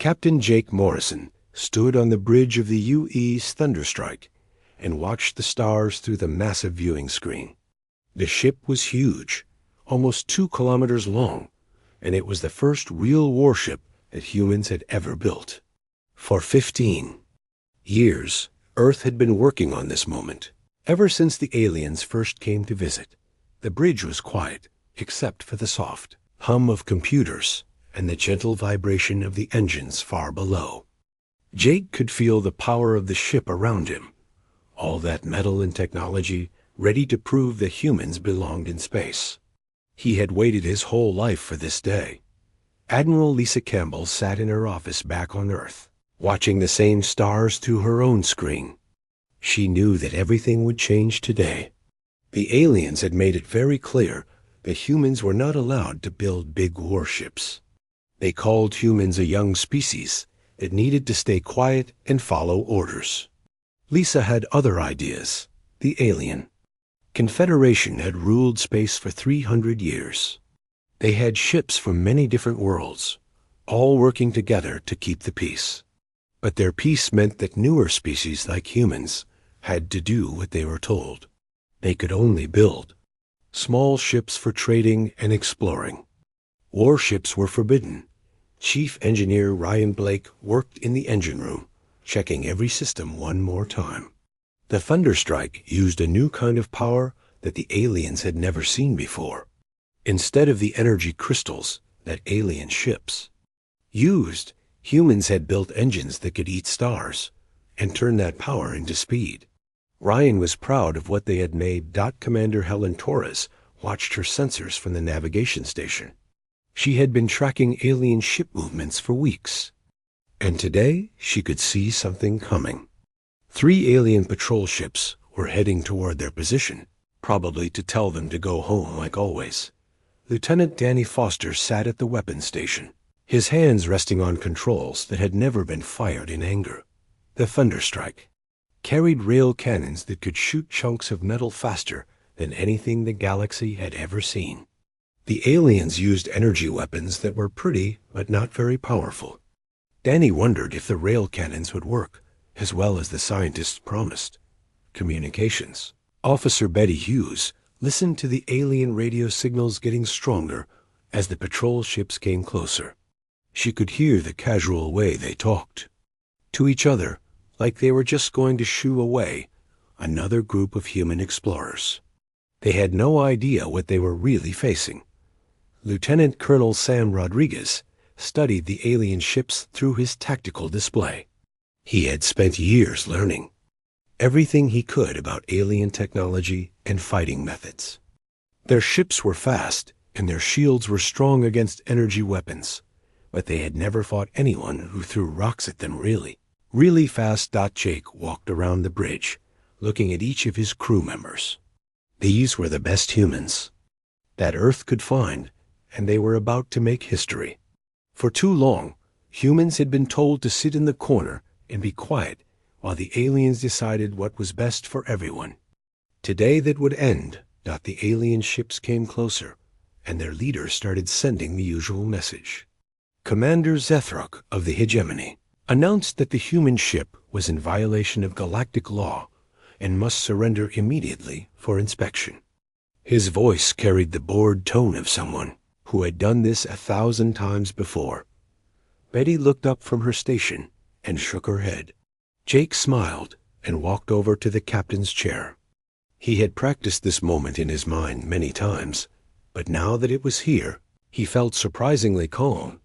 Captain Jake Morrison stood on the bridge of the UE's Thunderstrike and watched the stars through the massive viewing screen. The ship was huge, almost 2 kilometers long, and it was the first real warship that humans had ever built. For 15 years, Earth had been working on this moment. Ever since the aliens first came to visit, the bridge was quiet, except for the soft hum of computers and the gentle vibration of the engines far below. Jake could feel the power of the ship around him, all that metal and technology ready to prove that humans belonged in space. He had waited his whole life for this day. Admiral Lisa Campbell sat in her office back on Earth, watching the same stars through her own screen. She knew that everything would change today. The aliens had made it very clear that humans were not allowed to build big warships. They called humans a young species that needed to stay quiet and follow orders. Lisa had other ideas. The alien Confederation had ruled space for 300 years. They had ships from many different worlds, all working together to keep the peace. But their peace meant that newer species like humans had to do what they were told. They could only build small ships for trading and exploring. Warships were forbidden. Chief Engineer Ryan Blake worked in the engine room, checking every system one more time. The Thunderstrike used a new kind of power that the aliens had never seen before. Instead of the energy crystals that alien ships used, humans had built engines that could eat stars and turn that power into speed. Ryan was proud of what they had made. Commander Helen Torres watched her sensors from the navigation station. She had been tracking alien ship movements for weeks, and today she could see something coming. 3 alien patrol ships were heading toward their position, probably to tell them to go home like always. Lieutenant Danny Foster sat at the weapons station, his hands resting on controls that had never been fired in anger. The Thunderstrike carried rail cannons that could shoot chunks of metal faster than anything the galaxy had ever seen. The aliens used energy weapons that were pretty but not very powerful. Danny wondered if the rail cannons would work as well as the scientists promised. Communications Officer Betty Hughes listened to the alien radio signals getting stronger as the patrol ships came closer. She could hear the casual way they talked to each other, like they were just going to shoo away another group of human explorers. They had no idea what they were really facing. Lieutenant Colonel Sam Rodriguez studied the alien ships through his tactical display. He had spent years learning everything he could about alien technology and fighting methods. Their ships were fast, and their shields were strong against energy weapons, but they had never fought anyone who threw rocks at them really fast. Jake walked around the bridge, looking at each of his crew members. These were the best humans that Earth could find, and they were about to make history. For too long, humans had been told to sit in the corner and be quiet while the aliens decided what was best for everyone. Today that would end. The alien ships came closer, and their leaders started sending the usual message. Commander Zethrock of the Hegemony announced that the human ship was in violation of galactic law and must surrender immediately for inspection. His voice carried the bored tone of someone who had done this 1,000 times before. Betty looked up from her station and shook her head. Jake smiled and walked over to the captain's chair. He had practiced this moment in his mind many times, but now that it was here, he felt surprisingly calm.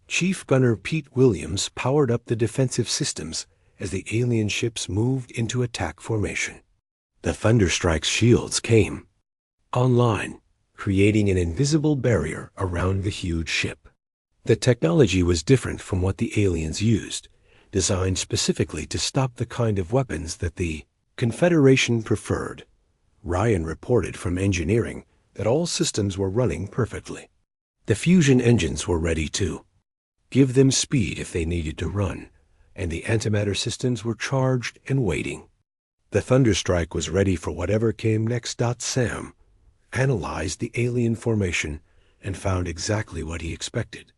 Chief Gunner Pete Williams powered up the defensive systems as the alien ships moved into attack formation. The Thunderstrike's shields came online, creating an invisible barrier around the huge ship. The technology was different from what the aliens used, designed specifically to stop the kind of weapons that the Confederation preferred. Ryan reported from engineering that all systems were running perfectly. The fusion engines were ready to give them speed if they needed to run, and the antimatter systems were charged and waiting. The Thunderstrike was ready for whatever came next. Sam analyzed the alien formation and found exactly what he expected.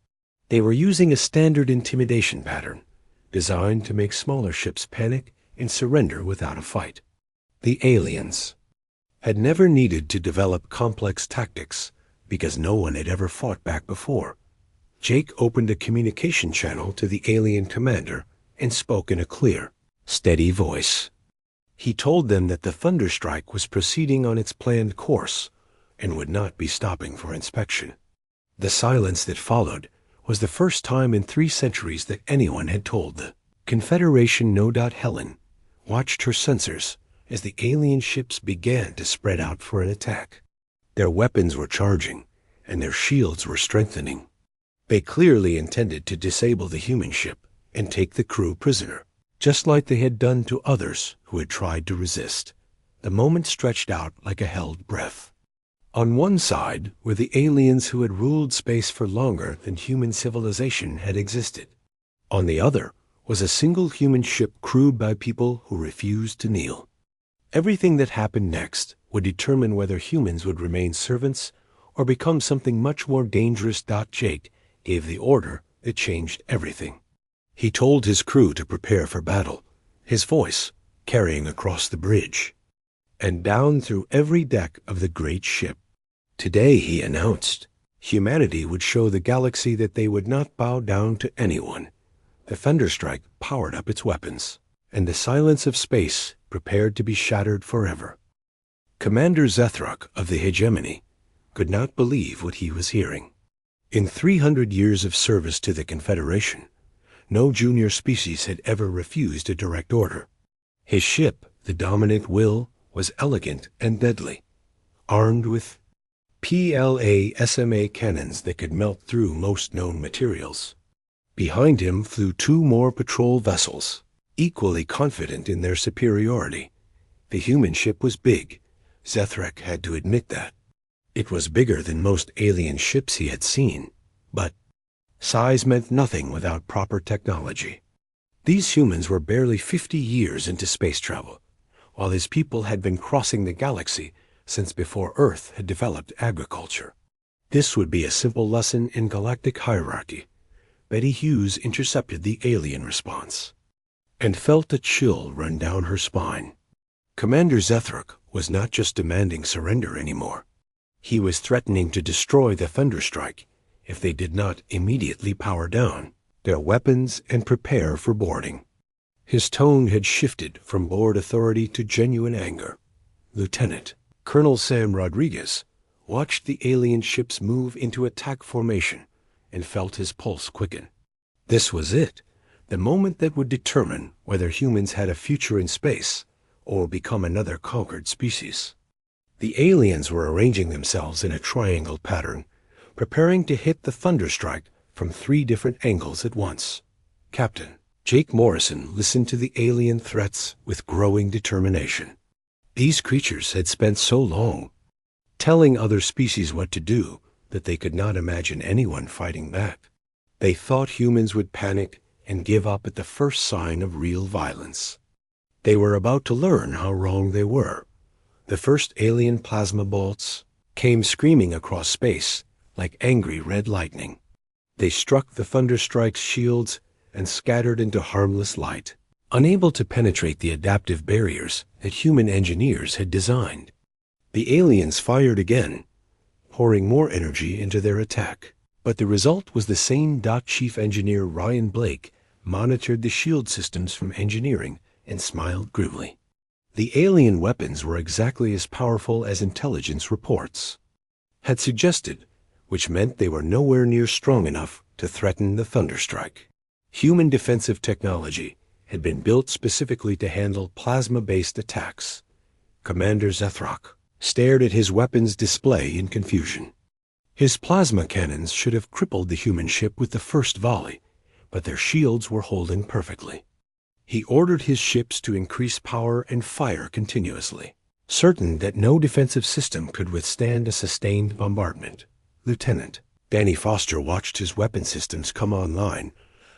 They were using a standard intimidation pattern, designed to make smaller ships panic and surrender without a fight. The aliens had never needed to develop complex tactics because no one had ever fought back before. Jake opened a communication channel to the alien commander and spoke in a clear, steady voice. He told them that the Thunderstrike was proceeding on its planned course and would not be stopping for inspection. The silence that followed was the first time in 3 centuries that anyone had told the Confederation No. Helen watched her sensors as the alien ships began to spread out for an attack. Their weapons were charging, and their shields were strengthening. They clearly intended to disable the human ship and take the crew prisoner, just like they had done to others who had tried to resist. The moment stretched out like a held breath. On one side were the aliens who had ruled space for longer than human civilization had existed. On the other was a single human ship crewed by people who refused to kneel. Everything that happened next would determine whether humans would remain servants or become something much more dangerous. Jake gave the order that changed everything. He told his crew to prepare for battle, his voice carrying across the bridge and down through every deck of the great ship. Today, he announced, humanity would show the galaxy that they would not bow down to anyone. The Thunderstrike powered up its weapons, and the silence of space prepared to be shattered forever. Commander Zethrak of the Hegemony could not believe what he was hearing. In 300 years of service to the Confederation, no junior species had ever refused a direct order. His ship, the Dominant Will, was elegant and deadly, armed with PLA-SMA cannons that could melt through most known materials. Behind him flew 2 more patrol vessels, equally confident in their superiority. The human ship was big. Zethrak had to admit that. It was bigger than most alien ships he had seen, but size meant nothing without proper technology. These humans were barely 50 years into space travel, while his people had been crossing the galaxy since before Earth had developed agriculture. This would be a simple lesson in galactic hierarchy. Betty Hughes intercepted the alien response and felt a chill run down her spine. Commander Zethrak was not just demanding surrender anymore. He was threatening to destroy the Thunderstrike if they did not immediately power down their weapons and prepare for boarding. His tone had shifted from bored authority to genuine anger. Lieutenant Colonel Sam Rodriguez watched the alien ships move into attack formation and felt his pulse quicken. This was it, the moment that would determine whether humans had a future in space or become another conquered species. The aliens were arranging themselves in a triangle pattern, preparing to hit the Thunderstrike from 3 different angles at once. Captain Jake Morrison listened to the alien threats with growing determination. These creatures had spent so long telling other species what to do that they could not imagine anyone fighting back. They thought humans would panic and give up at the first sign of real violence. They were about to learn how wrong they were. The first alien plasma bolts came screaming across space like angry red lightning. They struck the Thunderstrike's shields and scattered into harmless light, unable to penetrate the adaptive barriers that human engineers had designed. The aliens fired again, pouring more energy into their attack. But the result was the same. Chief Engineer Ryan Blake monitored the shield systems from engineering and smiled grimly. The alien weapons were exactly as powerful as intelligence reports had suggested, which meant they were nowhere near strong enough to threaten the Thunderstrike. Human defensive technology had been built specifically to handle plasma-based attacks. Commander Zethrak stared at his weapons display in confusion. His plasma cannons should have crippled the human ship with the first volley, but their shields were holding perfectly. He ordered his ships to increase power and fire continuously, certain that no defensive system could withstand a sustained bombardment. Lieutenant Danny Foster watched his weapon systems come online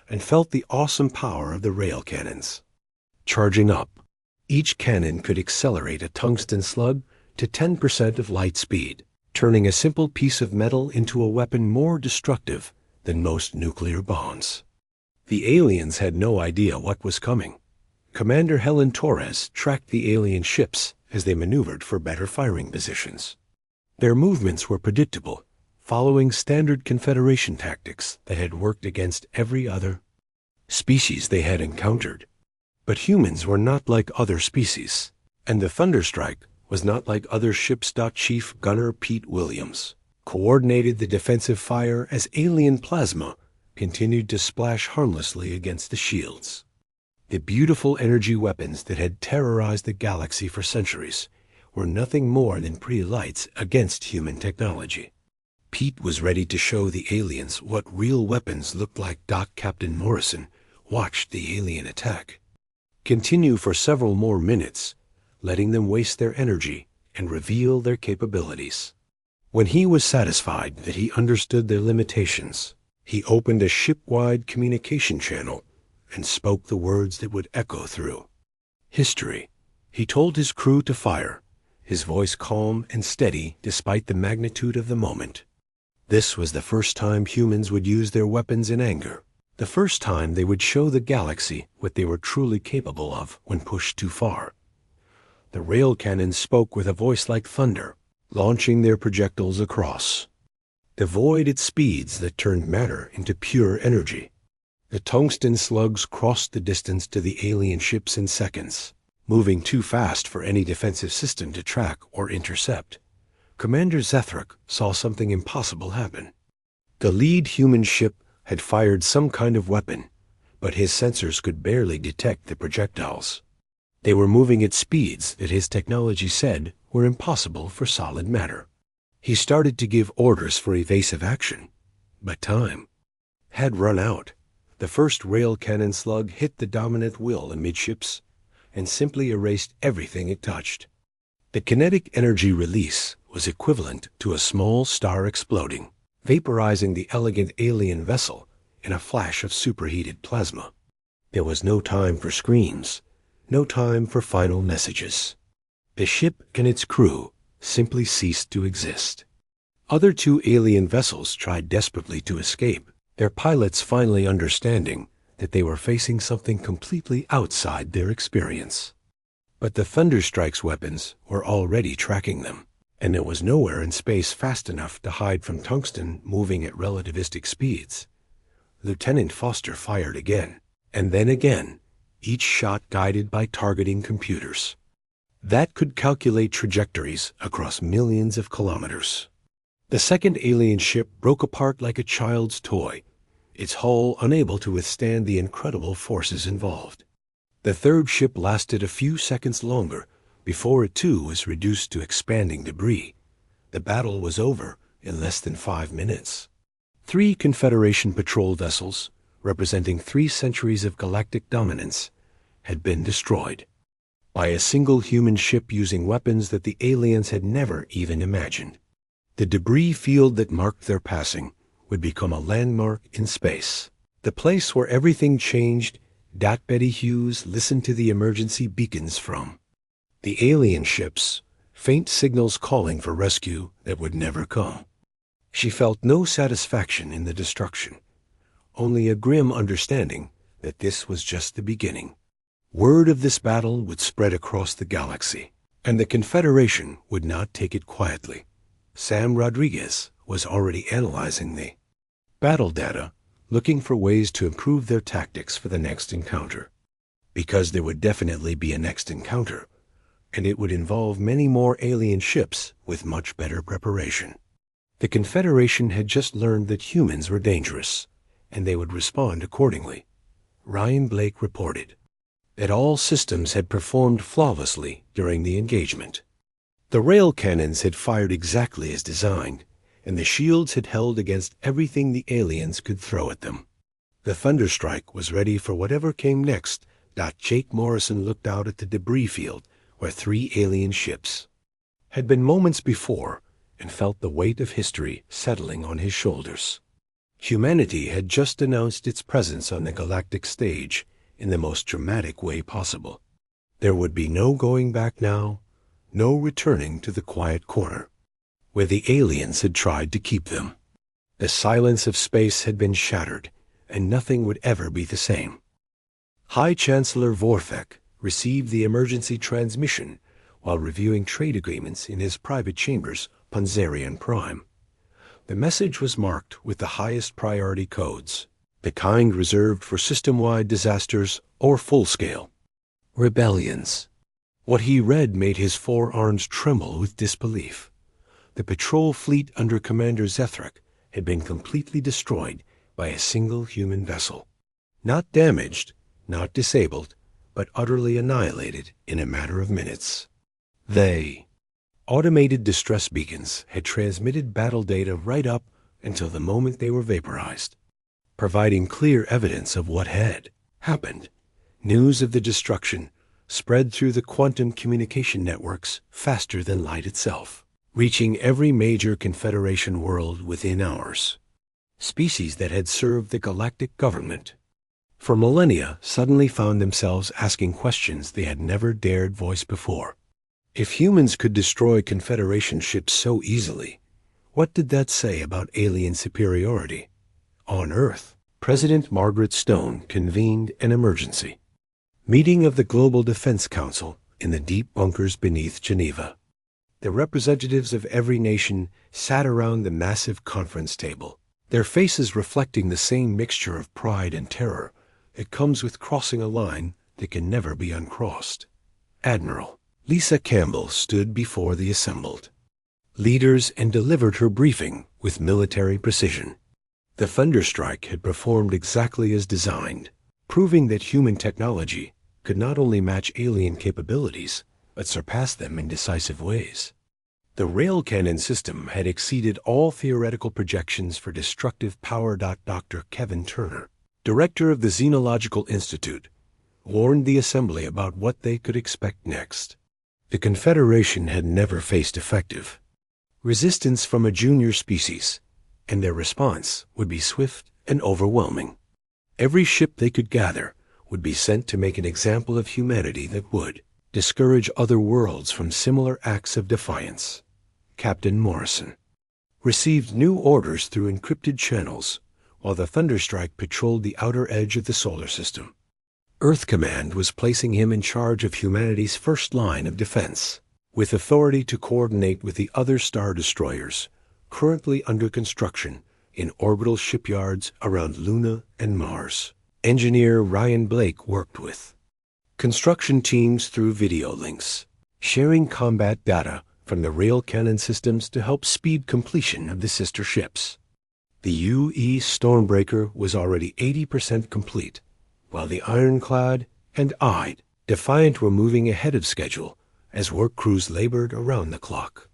and felt the awesome power of the rail cannons. Charging up, each cannon could accelerate a tungsten slug to 10% of light speed, turning a simple piece of metal into a weapon more destructive than most nuclear bombs. The aliens had no idea what was coming. Commander Helen Torres tracked the alien ships as they maneuvered for better firing positions. Their movements were predictable, following standard Confederation tactics that had worked against every other species they had encountered. But humans were not like other species, and the Thunderstrike was not like other ships. Chief Gunner Pete Williams coordinated the defensive fire as alien plasma continued to splash harmlessly against the shields. The beautiful energy weapons that had terrorized the galaxy for centuries were nothing more than pretty lights against human technology. Pete was ready to show the aliens what real weapons looked like. Captain Morrison watched the alien attack continue for several more minutes, letting them waste their energy and reveal their capabilities. When he was satisfied that he understood their limitations, he opened a ship-wide communication channel and spoke the words that would echo through history. He told his crew to fire, his voice calm and steady despite the magnitude of the moment. This was the first time humans would use their weapons in anger, the first time they would show the galaxy what they were truly capable of when pushed too far. The rail cannons spoke with a voice like thunder, launching their projectiles across the void at speeds that turned matter into pure energy. The tungsten slugs crossed the distance to the alien ships in seconds, moving too fast for any defensive system to track or intercept. Commander Zethric saw something impossible happen. The lead human ship had fired some kind of weapon, but his sensors could barely detect the projectiles. They were moving at speeds that his technology said were impossible for solid matter. He started to give orders for evasive action, but time had run out. The first rail cannon slug hit the dominant wheel amidships and simply erased everything it touched. The kinetic energy release was equivalent to a small star exploding, vaporizing the elegant alien vessel in a flash of superheated plasma. There was no time for screams, no time for final messages. The ship and its crew simply ceased to exist. Other two alien vessels tried desperately to escape, their pilots finally understanding that they were facing something completely outside their experience. But the Thunderstrike's weapons were already tracking them, and there was nowhere in space fast enough to hide from tungsten moving at relativistic speeds. Lieutenant Foster fired again, and then again, each shot guided by targeting computers that could calculate trajectories across millions of kilometers. The second alien ship broke apart like a child's toy, its hull unable to withstand the incredible forces involved. The third ship lasted a few seconds longer before it too was reduced to expanding debris. The battle was over in less than 5 minutes. 3 Confederation patrol vessels, representing 3 centuries of galactic dominance, had been destroyed by a single human ship using weapons that the aliens had never even imagined. The debris field that marked their passing would become a landmark in space, the place where everything changed. Betty Hughes listened to the emergency beacons from the alien ships, faint signals calling for rescue that would never come. She felt no satisfaction in the destruction, only a grim understanding that this was just the beginning. Word of this battle would spread across the galaxy, and the Confederation would not take it quietly. Sam Rodriguez was already analyzing the battle data, looking for ways to improve their tactics for the next encounter. Because there would definitely be a next encounter, and it would involve many more alien ships with much better preparation. The Confederation had just learned that humans were dangerous, and they would respond accordingly. Ryan Blake reported that all systems had performed flawlessly during the engagement. The rail cannons had fired exactly as designed, and the shields had held against everything the aliens could throw at them. The Thunderstrike was ready for whatever came next. Jake Morrison looked out at the debris field where 3 alien ships had been moments before and felt the weight of history settling on his shoulders. Humanity had just announced its presence on the galactic stage in the most dramatic way possible. There would be no going back now, no returning to the quiet corner where the aliens had tried to keep them. The silence of space had been shattered, and nothing would ever be the same. High Chancellor Vorthek received the emergency transmission while reviewing trade agreements in his private chambers, Punzerian Prime. The message was marked with the highest priority codes, the kind reserved for system-wide disasters or full-scale rebellions. What he read made his forearms tremble with disbelief. The patrol fleet under Commander Zethrak had been completely destroyed by a single human vessel. Not damaged, not disabled, but utterly annihilated in a matter of minutes. Automated distress beacons had transmitted battle data right up until the moment they were vaporized, providing clear evidence of what had happened. News of the destruction spread through the quantum communication networks faster than light itself, reaching every major Confederation world within hours. Species that had served the galactic government for millennia suddenly found themselves asking questions they had never dared voice before. If humans could destroy Confederation ships so easily, what did that say about alien superiority? On Earth, President Margaret Stone convened an emergency meeting of the Global Defense Council in the deep bunkers beneath Geneva. The representatives of every nation sat around the massive conference table, their faces reflecting the same mixture of pride and terror that comes with crossing a line that can never be uncrossed. Admiral Lisa Campbell stood before the assembled leaders and delivered her briefing with military precision. The Thunderstrike had performed exactly as designed, proving that human technology could not only match alien capabilities, but surpass them in decisive ways. The rail cannon system had exceeded all theoretical projections for destructive power. Dr. Kevin Turner, director of the Xenological Institute, warned the assembly about what they could expect next. The Confederation had never faced effective resistance from a junior species, and their response would be swift and overwhelming. Every ship they could gather would be sent to make an example of humanity that would discourage other worlds from similar acts of defiance. Captain Morrison received new orders through encrypted channels while the Thunderstrike patrolled the outer edge of the solar system. Earth Command was placing him in charge of humanity's first line of defense, with authority to coordinate with the other star destroyers currently under construction in orbital shipyards around Luna and Mars. Engineer Ryan Blake worked with construction teams through video links, sharing combat data from the rail cannon systems to help speed completion of the sister ships. The UE Stormbreaker was already 80% complete, while the Ironclad and Defiant were moving ahead of schedule as work crews labored around the clock.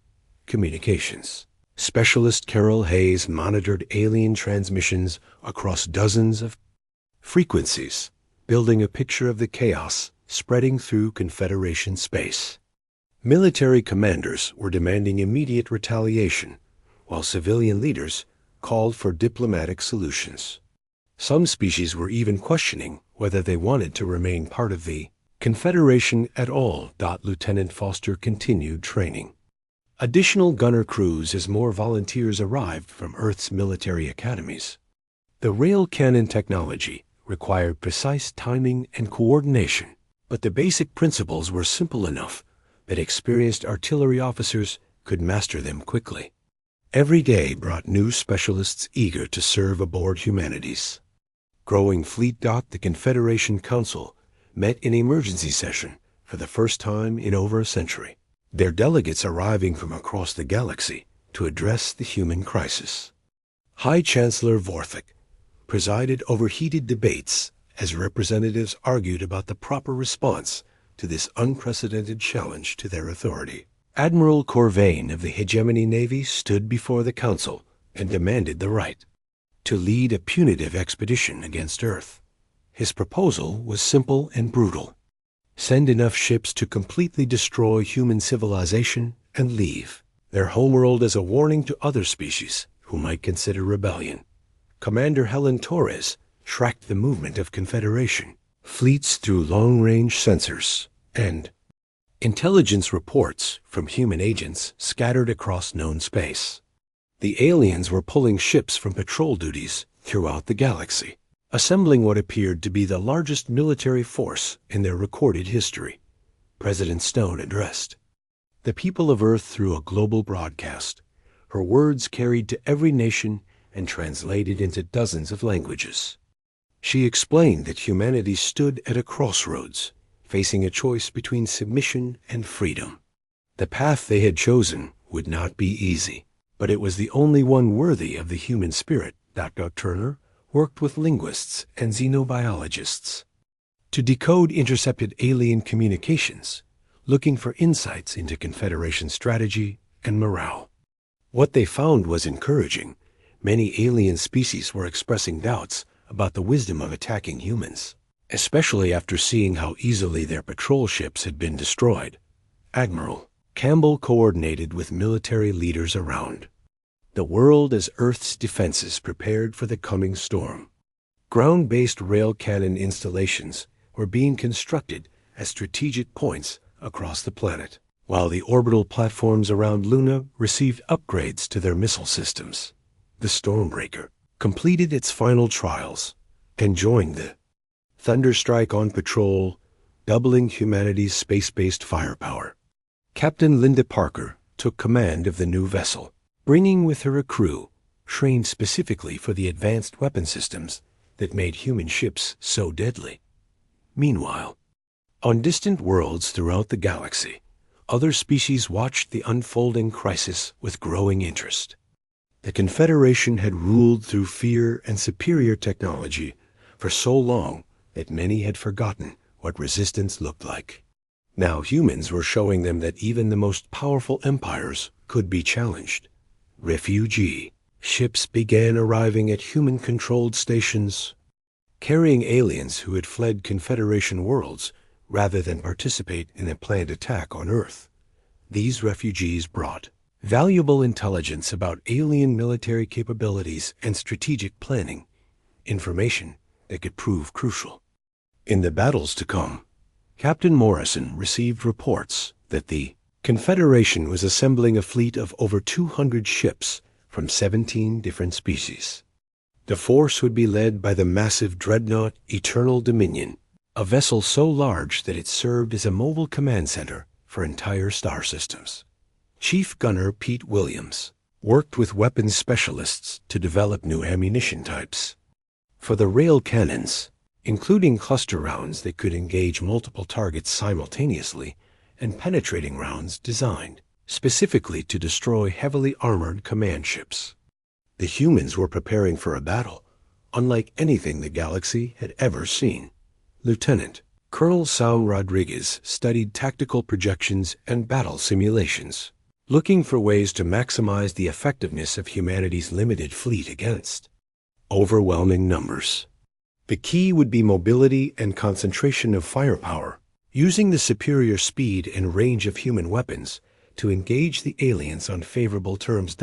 Communications Specialist Carol Hayes monitored alien transmissions across dozens of frequencies, building a picture of the chaos spreading through Confederation space. Military commanders were demanding immediate retaliation, while civilian leaders called for diplomatic solutions. Some species were even questioning whether they wanted to remain part of the Confederation at all. Lieutenant Foster continued training additional gunner crews as more volunteers arrived from Earth's military academies. The rail cannon technology required precise timing and coordination, but the basic principles were simple enough that experienced artillery officers could master them quickly. Every day brought new specialists eager to serve aboard humanity's growing fleet. The Confederation Council met in emergency session for the first time in over a century, their delegates arriving from across the galaxy to address the human crisis. High Chancellor Vorthek presided over heated debates as representatives argued about the proper response to this unprecedented challenge to their authority. Admiral Corvain of the Hegemony Navy stood before the council and demanded the right to lead a punitive expedition against Earth. His proposal was simple and brutal. Send enough ships to completely destroy human civilization and leave their homeworld as a warning to other species who might consider rebellion. Commander Helen Torres tracked the movement of Confederation fleets through long-range sensors and intelligence reports from human agents scattered across known space. The aliens were pulling ships from patrol duties throughout the galaxy, assembling what appeared to be the largest military force in their recorded history. President Stone addressed the people of Earth through a global broadcast, her words carried to every nation and translated into dozens of languages. She explained that humanity stood at a crossroads, facing a choice between submission and freedom. The path they had chosen would not be easy, but it was the only one worthy of the human spirit. Dr. Turner worked with linguists and xenobiologists to decode intercepted alien communications, looking for insights into Confederation strategy and morale. What they found was encouraging. Many alien species were expressing doubts about the wisdom of attacking humans, especially after seeing how easily their patrol ships had been destroyed. Admiral Campbell coordinated with military leaders around the world as Earth's defenses prepared for the coming storm. Ground-based rail cannon installations were being constructed at strategic points across the planet, while the orbital platforms around Luna received upgrades to their missile systems. The Stormbreaker completed its final trials and joined the Thunderstrike on patrol, doubling humanity's space-based firepower. Captain Linda Parker took command of the new vessel, bringing with her a crew trained specifically for the advanced weapon systems that made human ships so deadly. Meanwhile, on distant worlds throughout the galaxy, other species watched the unfolding crisis with growing interest. The Confederation had ruled through fear and superior technology for so long that many had forgotten what resistance looked like. Now humans were showing them that even the most powerful empires could be challenged. Refugee ships began arriving at human-controlled stations, carrying aliens who had fled Confederation worlds rather than participate in a planned attack on Earth. These refugees brought valuable intelligence about alien military capabilities and strategic planning, information that could prove crucial. In the battles to come, Captain Morrison received reports that the Confederation was assembling a fleet of over 200 ships from 17 different species. The force would be led by the massive dreadnought Eternal Dominion, a vessel so large that it served as a mobile command center for entire star systems. Chief Gunner Pete Williams worked with weapons specialists to develop new ammunition types. For the rail cannons, including cluster rounds that could engage multiple targets simultaneously, and penetrating rounds designed specifically to destroy heavily armored command ships. The humans were preparing for a battle unlike anything the galaxy had ever seen. Lieutenant Colonel Saul Rodriguez studied tactical projections and battle simulations, looking for ways to maximize the effectiveness of humanity's limited fleet against overwhelming numbers. The key would be mobility and concentration of firepower, using the superior speed and range of human weapons to engage the aliens on favorable terms.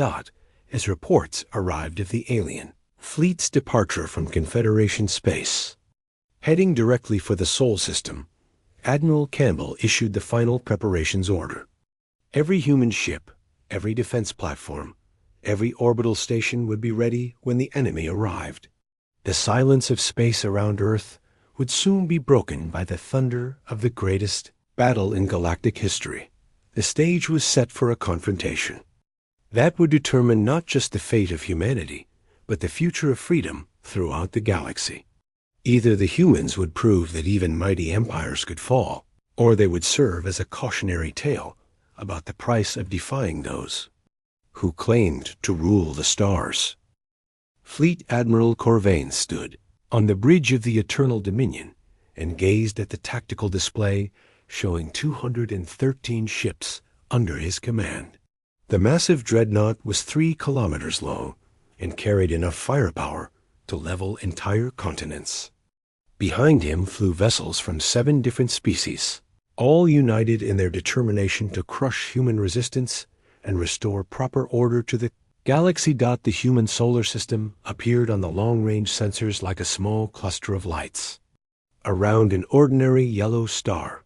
As reports arrived of the alien fleet's departure from Confederation space, heading directly for the Sol system, Admiral Campbell issued the final preparations order. Every human ship, every defense platform, every orbital station would be ready when the enemy arrived. The silence of space around Earth would soon be broken by the thunder of the greatest battle in galactic history. The stage was set for a confrontation that would determine not just the fate of humanity, but the future of freedom throughout the galaxy. Either the humans would prove that even mighty empires could fall, or they would serve as a cautionary tale about the price of defying those who claimed to rule the stars. Fleet Admiral Corvain stood on the bridge of the Eternal Dominion and gazed at the tactical display showing 213 ships under his command. The massive dreadnought was 3 kilometers long and carried enough firepower to level entire continents. Behind him flew vessels from 7 different species, all united in their determination to crush human resistance and restore proper order to the galaxy. The human solar system appeared on the long-range sensors like a small cluster of lights around an ordinary yellow star.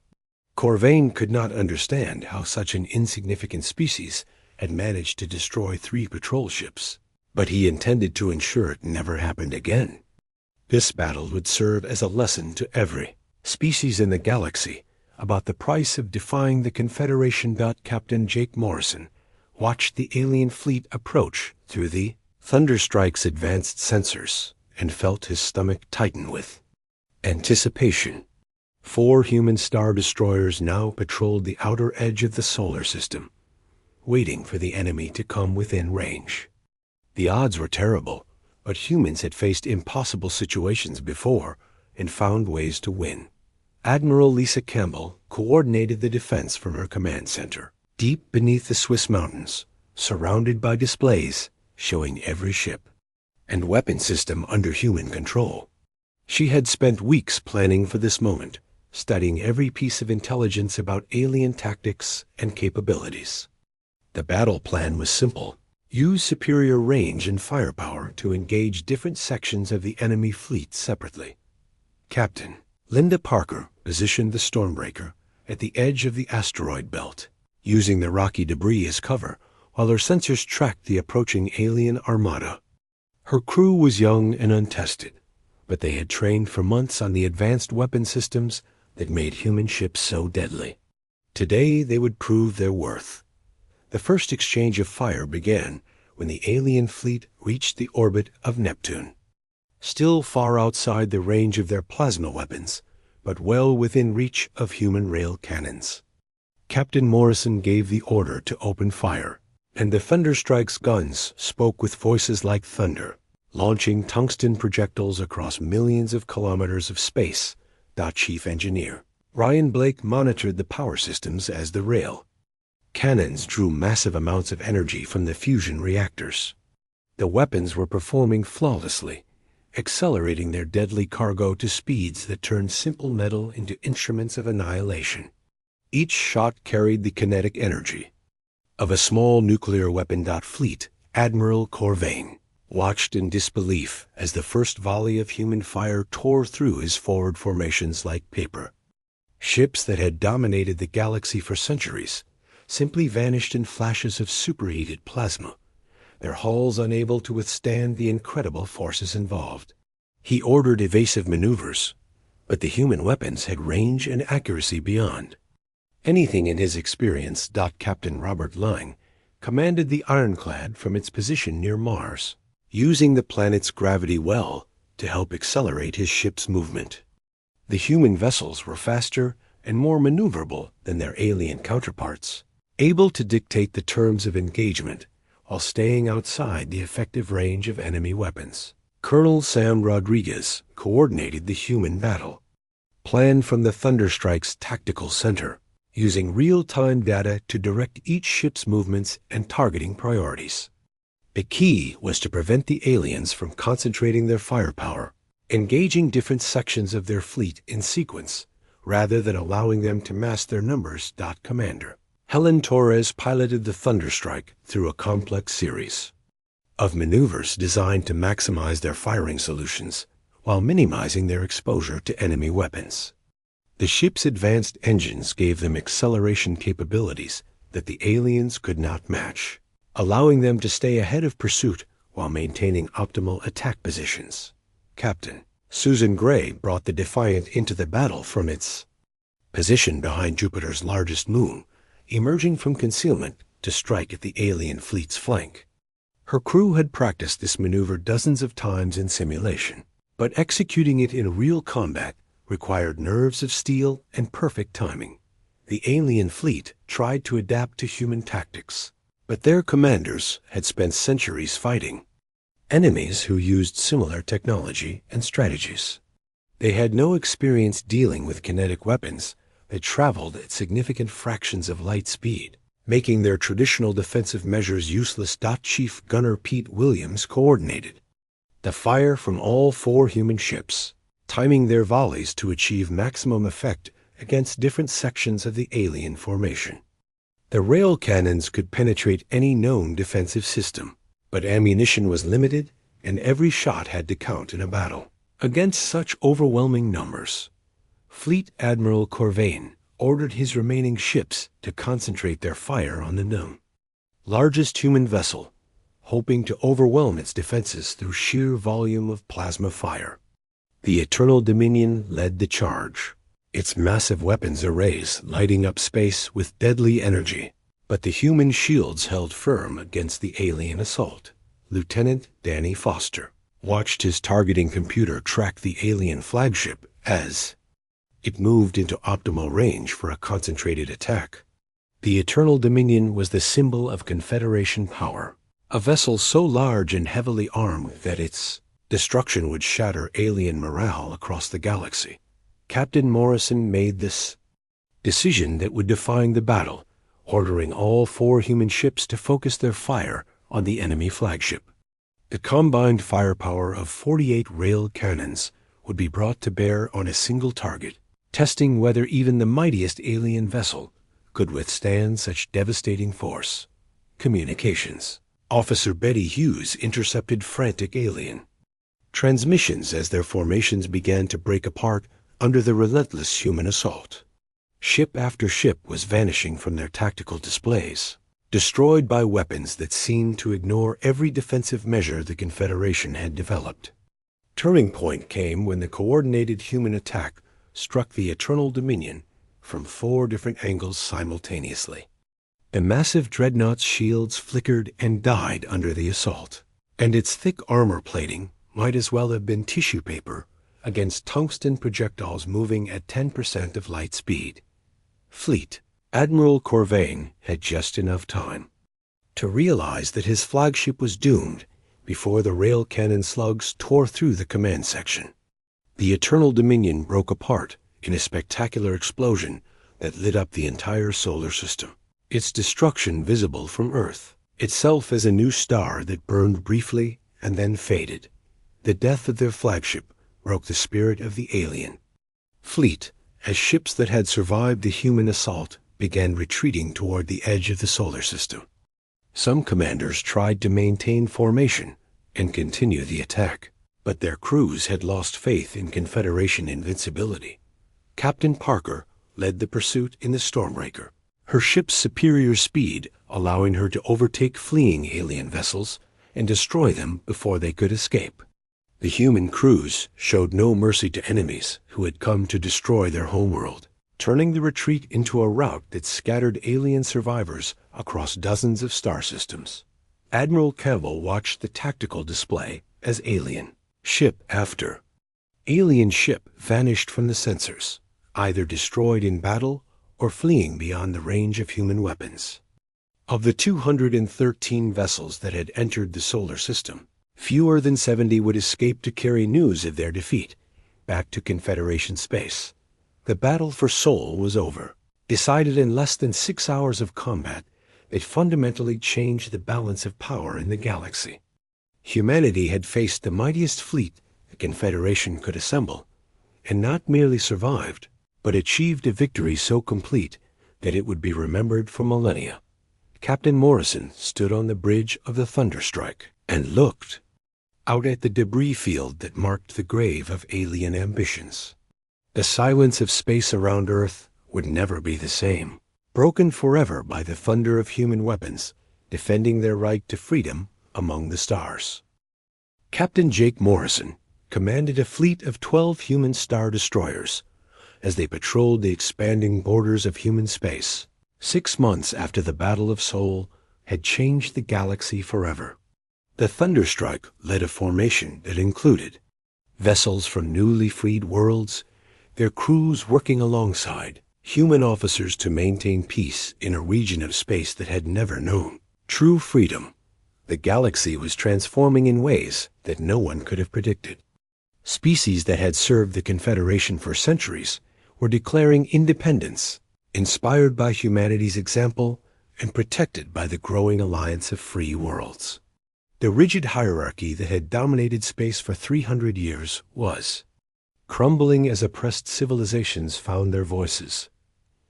Corvain could not understand how such an insignificant species had managed to destroy 3 patrol ships, but he intended to ensure it never happened again. This battle would serve as a lesson to every species in the galaxy about the price of defying the Confederation. Captain Jake Morrison watched the alien fleet approach through the Thunderstrike's advanced sensors and felt his stomach tighten with anticipation. 4 human star destroyers now patrolled the outer edge of the solar system, waiting for the enemy to come within range. The odds were terrible, but humans had faced impossible situations before and found ways to win. Admiral Lisa Campbell coordinated the defense from her command center, deep beneath the Swiss mountains, surrounded by displays showing every ship and weapon system under human control. She had spent weeks planning for this moment, studying every piece of intelligence about alien tactics and capabilities. The battle plan was simple. Use superior range and firepower to engage different sections of the enemy fleet separately. Captain Linda Parker positioned the Stormbreaker at the edge of the asteroid belt, using the rocky debris as cover while her sensors tracked the approaching alien armada. Her crew was young and untested, but they had trained for months on the advanced weapon systems that made human ships so deadly. Today they would prove their worth. The first exchange of fire began when the alien fleet reached the orbit of Neptune. Still far outside the range of their plasma weapons, but well within reach of human rail cannons. Captain Morrison gave the order to open fire, and the Thunderstrike's guns spoke with voices like thunder, launching tungsten projectiles across millions of kilometers of space. Chief Engineer Ryan Blake monitored the power systems as the rail cannons drew massive amounts of energy from the fusion reactors. The weapons were performing flawlessly, accelerating their deadly cargo to speeds that turned simple metal into instruments of annihilation. Each shot carried the kinetic energy of a small nuclear weapon. Fleet Admiral Corvain watched in disbelief as the first volley of human fire tore through his forward formations like paper. Ships that had dominated the galaxy for centuries simply vanished in flashes of superheated plasma, their hulls unable to withstand the incredible forces involved. He ordered evasive maneuvers, but the human weapons had range and accuracy beyond anything in his experience. Captain Robert Lang commanded the Ironclad from its position near Mars, using the planet's gravity well to help accelerate his ship's movement. The human vessels were faster and more maneuverable than their alien counterparts, able to dictate the terms of engagement while staying outside the effective range of enemy weapons. Colonel Sam Rodriguez coordinated the human battle, planned from the Thunderstrike's tactical center, using real-time data to direct each ship's movements and targeting priorities. The key was to prevent the aliens from concentrating their firepower, engaging different sections of their fleet in sequence, rather than allowing them to mass their numbers. Commander Helen Torres piloted the Thunderstrike through a complex series of maneuvers designed to maximize their firing solutions while minimizing their exposure to enemy weapons. The ship's advanced engines gave them acceleration capabilities that the aliens could not match, allowing them to stay ahead of pursuit while maintaining optimal attack positions. Captain Susan Gray brought the Defiant into the battle from its position behind Jupiter's largest moon, emerging from concealment to strike at the alien fleet's flank. Her crew had practiced this maneuver dozens of times in simulation, but executing it in real combat required nerves of steel and perfect timing. The alien fleet tried to adapt to human tactics, but their commanders had spent centuries fighting enemies who used similar technology and strategies. They had no experience dealing with kinetic weapons that traveled at significant fractions of light speed, making their traditional defensive measures useless. Chief Gunner Pete Williams coordinated the fire from all 4 human ships, timing their volleys to achieve maximum effect against different sections of the alien formation. The rail cannons could penetrate any known defensive system, but ammunition was limited and every shot had to count in a battle. Against such overwhelming numbers, Fleet Admiral Corvain ordered his remaining ships to concentrate their fire on the known largest human vessel, hoping to overwhelm its defenses through sheer volume of plasma fire. The Eternal Dominion led the charge, its massive weapons arrays lighting up space with deadly energy. But the human shields held firm against the alien assault. Lieutenant Danny Foster watched his targeting computer track the alien flagship as it moved into optimal range for a concentrated attack. The Eternal Dominion was the symbol of Confederation power, a vessel so large and heavily armed that its destruction would shatter alien morale across the galaxy. Captain Morrison made this decision that would define the battle, ordering all 4 human ships to focus their fire on the enemy flagship. The combined firepower of 48 rail cannons would be brought to bear on a single target, testing whether even the mightiest alien vessel could withstand such devastating force. Communications. Officer Betty Hughes intercepted frantic alien transmissions as their formations began to break apart under the relentless human assault. Ship after ship was vanishing from their tactical displays, destroyed by weapons that seemed to ignore every defensive measure the Confederation had developed. Turning point came when the coordinated human attack struck the Eternal Dominion from 4 different angles simultaneously. The massive dreadnought's shields flickered and died under the assault, and its thick armor plating might as well have been tissue paper against tungsten projectiles moving at 10% of light speed. Fleet. Admiral Corvain had just enough time to realize that his flagship was doomed before the rail cannon slugs tore through the command section. The Eternal Dominion broke apart in a spectacular explosion that lit up the entire solar system, its destruction visible from Earth, itself as a new star that burned briefly and then faded. The death of their flagship broke the spirit of the alien fleet as ships that had survived the human assault began retreating toward the edge of the solar system. Some commanders tried to maintain formation and continue the attack, but their crews had lost faith in Confederation invincibility. Captain Parker led the pursuit in the Stormbreaker, her ship's superior speed allowing her to overtake fleeing alien vessels and destroy them before they could escape. The human crews showed no mercy to enemies who had come to destroy their homeworld, turning the retreat into a rout that scattered alien survivors across dozens of star systems. Admiral Campbell watched the tactical display as alien ship after alien ship vanished from the sensors, either destroyed in battle or fleeing beyond the range of human weapons. Of the 213 vessels that had entered the solar system, fewer than 70 would escape to carry news of their defeat back to Confederation space. The battle for Sol was over, decided in less than 6 hours of combat that fundamentally changed the balance of power in the galaxy. Humanity had faced the mightiest fleet the Confederation could assemble, and not merely survived, but achieved a victory so complete that it would be remembered for millennia. Captain Morrison stood on the bridge of the Thunderstrike and looked out at the debris field that marked the grave of alien ambitions. The silence of space around Earth would never be the same, broken forever by the thunder of human weapons defending their right to freedom among the stars. Captain Jake Morrison commanded a fleet of 12 human star destroyers as they patrolled the expanding borders of human space. 6 months after the Battle of Sol had changed the galaxy forever. The Thunderstrike led a formation that included vessels from newly freed worlds, their crews working alongside human officers to maintain peace in a region of space that had never known true freedom. The galaxy was transforming in ways that no one could have predicted. Species that had served the Confederation for centuries were declaring independence, inspired by humanity's example and protected by the growing alliance of free worlds. The rigid hierarchy that had dominated space for 300 years was crumbling as oppressed civilizations found their voices.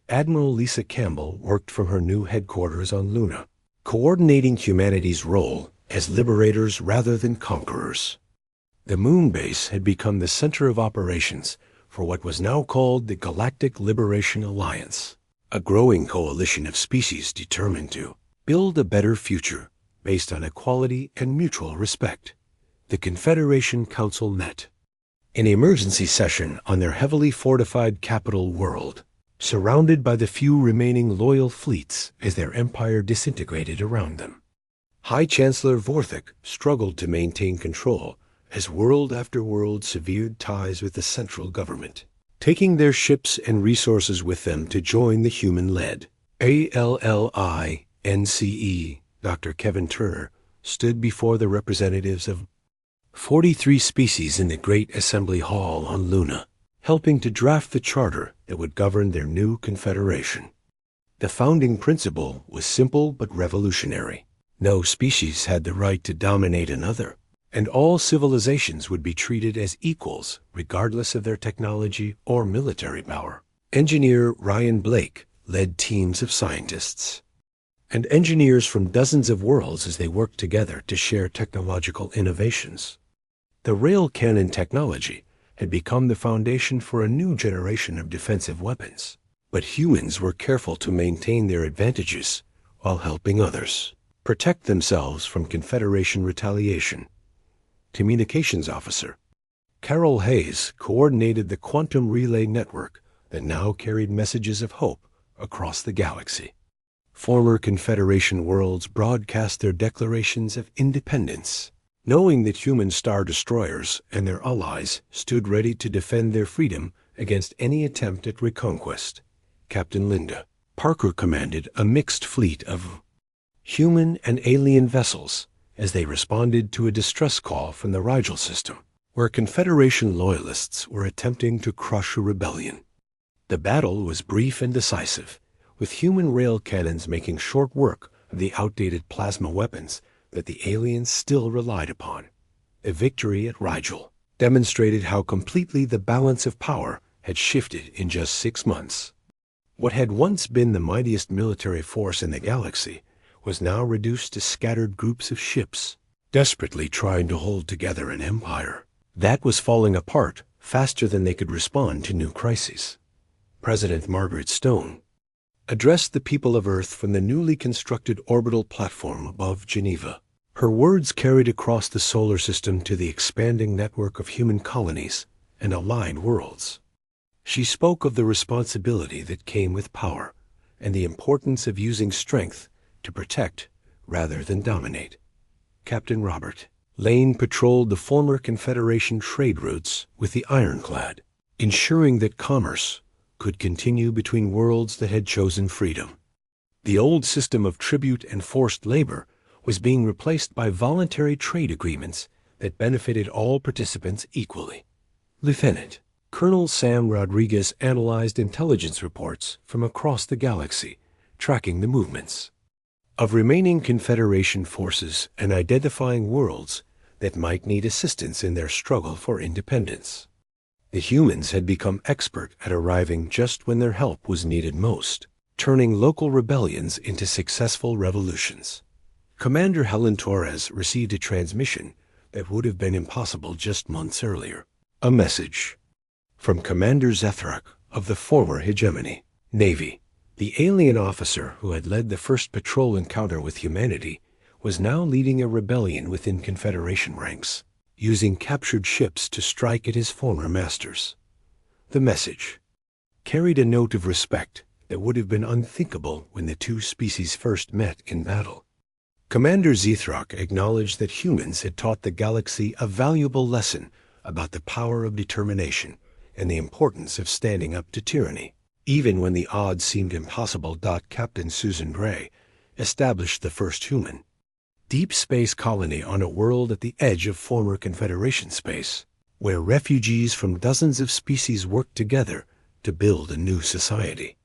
Admiral Lisa Campbell worked from her new headquarters on Luna, coordinating humanity's role as liberators rather than conquerors. The moon base had become the center of operations for what was now called the Galactic Liberation Alliance, a growing coalition of species determined to Build a better future based on equality and mutual respect. The Confederation Council met. An emergency session on their heavily fortified capital world, surrounded by the few remaining loyal fleets as their empire disintegrated around them. High Chancellor Vorthik struggled to maintain control as world after world severed ties with the central government, taking their ships and resources with them to join the human-led ALLINCE. Dr. Kevin Turner stood before the representatives of 43 species in the Great Assembly Hall on Luna, helping to draft the charter that would govern their new confederation. The founding principle was simple but revolutionary. No species had the right to dominate another, and all civilizations would be treated as equals regardless of their technology or military power. Engineer Ryan Blake led teams of scientists and engineers from dozens of worlds as they worked together to share technological innovations. The rail cannon technology had become the foundation for a new generation of defensive weapons, but humans were careful to maintain their advantages while helping others protect themselves from Confederation retaliation. Communications Officer Carol Hayes coordinated the quantum relay network that now carried messages of hope across the galaxy. Former Confederation worlds broadcast their declarations of independence, knowing that human star destroyers and their allies stood ready to defend their freedom against any attempt at reconquest. Captain Linda Parker commanded a mixed fleet of human and alien vessels as they responded to a distress call from the Rigel system, where Confederation loyalists were attempting to crush a rebellion. The battle was brief and decisive, with human rail cannons making short work of the outdated plasma weapons that the aliens still relied upon. A victory at Rigel demonstrated how completely the balance of power had shifted in just 6 months. What had once been the mightiest military force in the galaxy was now reduced to scattered groups of ships, desperately trying to hold together an empire that was falling apart faster than they could respond to new crises. President Margaret Stone addressed the people of Earth from the newly constructed orbital platform above Geneva. Her words carried across the solar system to the expanding network of human colonies and allied worlds. She spoke of the responsibility that came with power and the importance of using strength to protect rather than dominate. Captain Robert Lane patrolled the former Confederation trade routes with the Ironclad, ensuring that commerce could continue between worlds that had chosen freedom. The old system of tribute and forced labor was being replaced by voluntary trade agreements that benefited all participants equally. Lieutenant Colonel Sam Rodriguez analyzed intelligence reports from across the galaxy, tracking the movements of remaining Confederation forces and identifying worlds that might need assistance in their struggle for independence. The humans had become expert at arriving just when their help was needed most, turning local rebellions into successful revolutions. Commander Helen Torres received a transmission that would have been impossible just months earlier. A message from Commander Zethrak of the former Hegemony Navy. The alien officer who had led the first patrol encounter with humanity was now leading a rebellion within Confederation ranks, using captured ships to strike at his former masters. The message carried a note of respect that would have been unthinkable when the two species first met in battle. Commander Zethrak acknowledged that humans had taught the galaxy a valuable lesson about the power of determination and the importance of standing up to tyranny, even when the odds seemed impossible. Captain Susan Gray established the first human deep space colony on a world at the edge of former Confederation space, where refugees from dozens of species worked together to build a new society.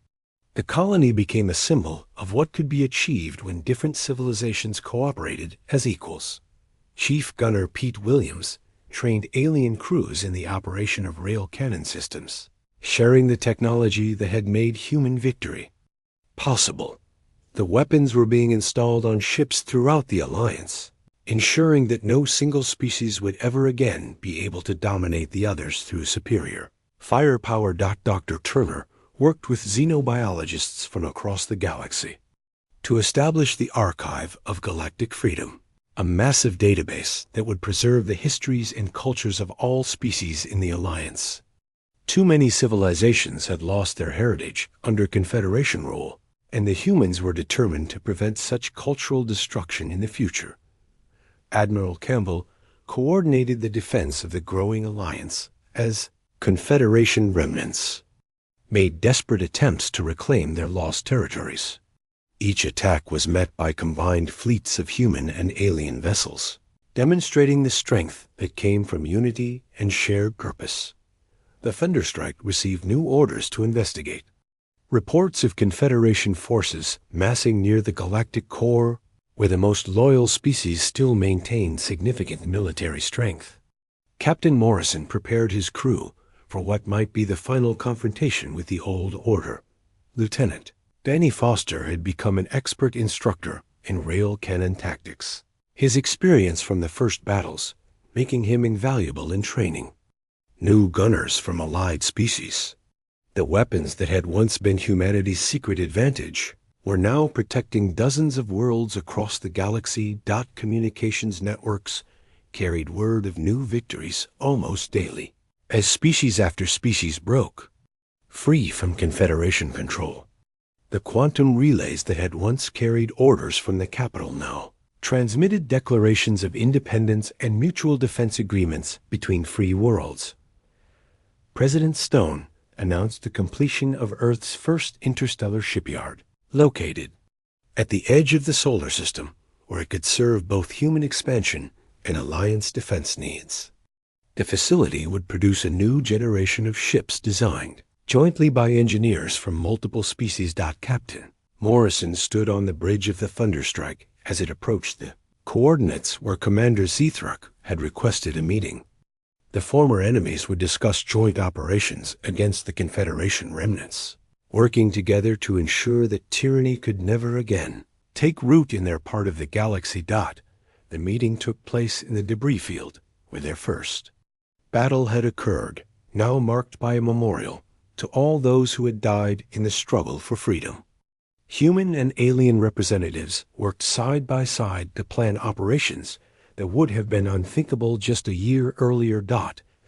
The colony became a symbol of what could be achieved when different civilizations cooperated as equals. Chief Gunner Pete Williams trained alien crews in the operation of rail cannon systems, sharing the technology that had made human victory possible. The weapons were being installed on ships throughout the Alliance, ensuring that no single species would ever again be able to dominate the others through superior firepower. Dr. Turner worked with xenobiologists from across the galaxy to establish the Archive of Galactic Freedom, a massive database that would preserve the histories and cultures of all species in the Alliance. Too many civilizations had lost their heritage under Confederation rule, and the humans were determined to prevent such cultural destruction in the future. Admiral Campbell coordinated the defense of the growing Alliance as Confederation remnants made desperate attempts to reclaim their lost territories. Each attack was met by combined fleets of human and alien vessels, demonstrating the strength that came from unity and shared purpose. The Thunderstrike received new orders to investigate. Reports of Confederation forces massing near the galactic core, where the most loyal species still maintained significant military strength. Captain Morrison prepared his crew for what might be the final confrontation with the old order. Lieutenant Danny Foster had become an expert instructor in rail cannon tactics, his experience from the first battles making him invaluable in training. New gunners from allied species, the weapons that had once been humanity's secret advantage, were now protecting dozens of worlds across the galaxy. Communications networks carried word of new victories almost daily, as species after species broke free from Confederation control. The quantum relays that had once carried orders from the capital now transmitted declarations of independence and mutual defense agreements between free worlds. President Stone announced the completion of Earth's first interstellar shipyard, located at the edge of the solar system, where it could serve both human expansion and Alliance defense needs. The facility would produce a new generation of ships designed jointly by engineers from multiple species. Captain Morrison stood on the bridge of the Thunderstrike as it approached the coordinates where Commander Zethruck had requested a meeting. The former enemies would discuss joint operations against the Confederation remnants, working together to ensure that tyranny could never again take root in their part of the galaxy. The meeting took place in the debris field, where their first battle had occurred, now marked by a memorial to all those who had died in the struggle for freedom. Human and alien representatives worked side by side to plan operations that would have been unthinkable just a year earlier.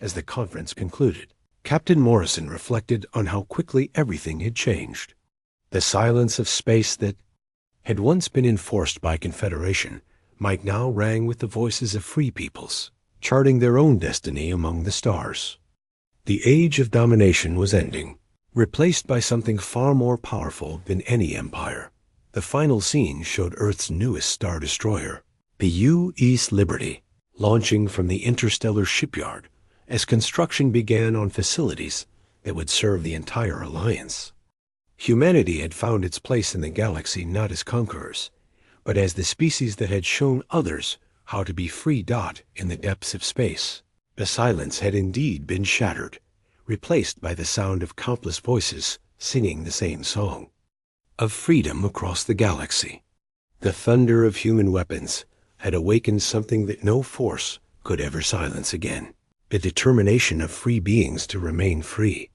As the conference concluded, Captain Morrison reflected on how quickly everything had changed. The silence of space that had once been enforced by Confederation might now rang with the voices of free peoples, charting their own destiny among the stars. The age of domination was ending, replaced by something far more powerful than any empire. The final scene showed Earth's newest star destroyer, the U.S. Liberty, launching from the interstellar shipyard as construction began on facilities that would serve the entire Alliance. Humanity had found its place in the galaxy not as conquerors, but as the species that had shown others how to be free. In the depths of space, the silence had indeed been shattered, replaced by the sound of countless voices singing the same song of freedom across the galaxy. The thunder of human weapons had awakened something that no force could ever silence again: the determination of free beings to remain free.